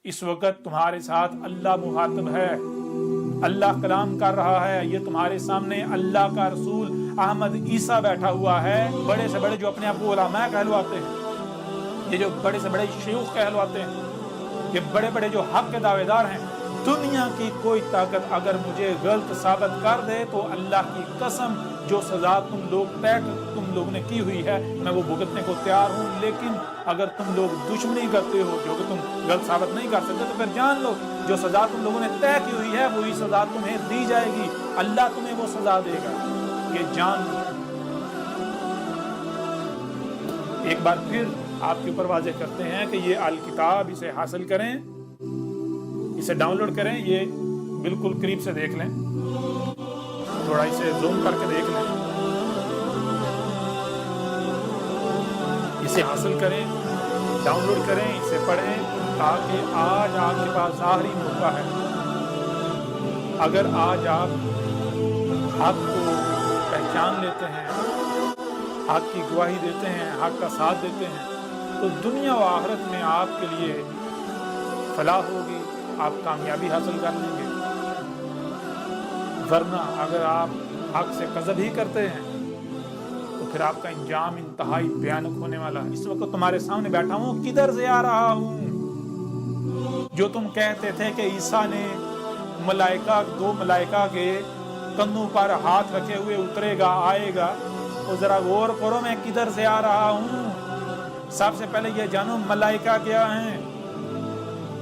اس وقت تمہارے ساتھ اللہ مخاطب ہے، اللہ کلام کر رہا ہے. یہ تمہارے سامنے اللہ کا رسول احمد عیسیٰ بیٹھا ہوا ہے. بڑے سے بڑے جو اپنے آپ کو علماء کہلواتے ہیں، یہ جو بڑے سے بڑے شیوخ کہلواتے ہیں، یہ بڑے بڑے جو حق کے دعوے دار ہیں، دنیا کی کوئی طاقت اگر مجھے غلط ثابت کر دے تو اللہ کی قسم جو سزا تم لوگوں نے کی ہوئی ہے میں وہ بھگتنے کو تیار ہوں. لیکن اگر تم لوگ دشمنی کرتے ہو جو کہ تم غلط ثابت نہیں کر سکتے تو پھر جان لو جو سزا تم لوگوں نے طے کی ہوئی ہے وہی سزا تمہیں دی جائے گی. اللہ تمہیں وہ سزا دے گا، یہ جان لو. ایک بار پھر آپ کے اوپر واضح کرتے ہیں کہ یہ الکتاب، اسے حاصل کریں، اسے ڈاؤن لوڈ کریں. یہ بالکل قریب سے دیکھ لیں، تھوڑا اسے زوم کر کے دیکھ لیں. اسے حاصل کریں، ڈاؤن لوڈ کریں، اسے پڑھیں، تاکہ آج آپ کے پاس ظاہری موقع ہے. اگر آج آپ حق کو پہچان لیتے ہیں، حق کی گواہی دیتے ہیں، حق کا ساتھ دیتے ہیں، تو دنیا و آخرت میں آپ کے لیے فلاح ہوگی، آپ کامیابی حاصل کر لیں گے. ورنہ اگر آپ حق سے کذب ہی کرتے ہیں تو پھر آپ کا انجام انتہائی بھیانک ہونے والا ہے. اس وقت تمہارے سامنے بیٹھا ہوں، کدھر سے آ رہا ہوں. جو تم کہتے تھے کہ عیسیٰ نے دو ملائکہ کے کندھوں پر ہاتھ رکھے ہوئے اترے گا، آئے گا، تو ذرا غور کرو میں کدھر سے آ رہا ہوں. سب سے پہلے یہ جانو ملائکہ کیا ہیں،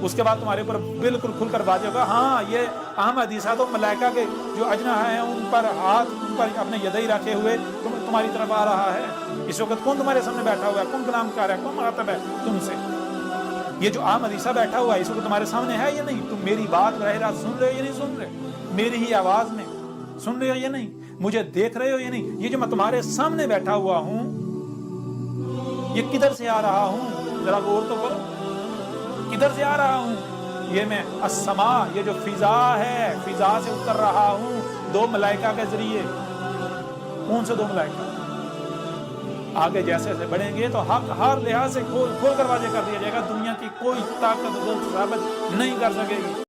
اس کے بعد تمہارے اوپر بالکل کھل کر واضح ہوگا ہاں یہ احمد عیسیٰ تو ملائکہ کے جو اجنحہ ہیں ان پر ہاتھ، ان پر اپنے یدئی رکھے ہوئے تمہاری طرف آ رہا ہے. اس وقت کون تمہارے سامنے بیٹھا ہوا ہے، کون کلام کر رہا ہے، کون مخاطب ہے تم سے؟ یہ جو احمد عیسیٰ بیٹھا ہوا ہے اس وقت تمہارے سامنے ہے یا نہیں؟ تم میری بات براہ راست سن رہے ہو یا نہیں سن رہے؟ میری ہی آواز میں سن رہے ہو یا نہیں؟ مجھے دیکھ رہے ہو یا نہیں؟ یہ جو میں تمہارے سامنے بیٹھا ہوا ہوں یہ کدھر سے آ رہا ہوں؟ ذرا غور تو کرو، کدھر سے آ رہا ہوں؟ یہ میں السماء، یہ جو فضا ہے، فضا سے اتر رہا ہوں دو ملائکہ کے ذریعے. کون سے دو ملائکہ؟ آگے جیسے جیسے بڑھیں گے تو حق ہر لحاظ سے کھول کر واضح کر دیا جائے گا. دنیا کی کوئی طاقت غلط ثابت نہیں کر سکے گی.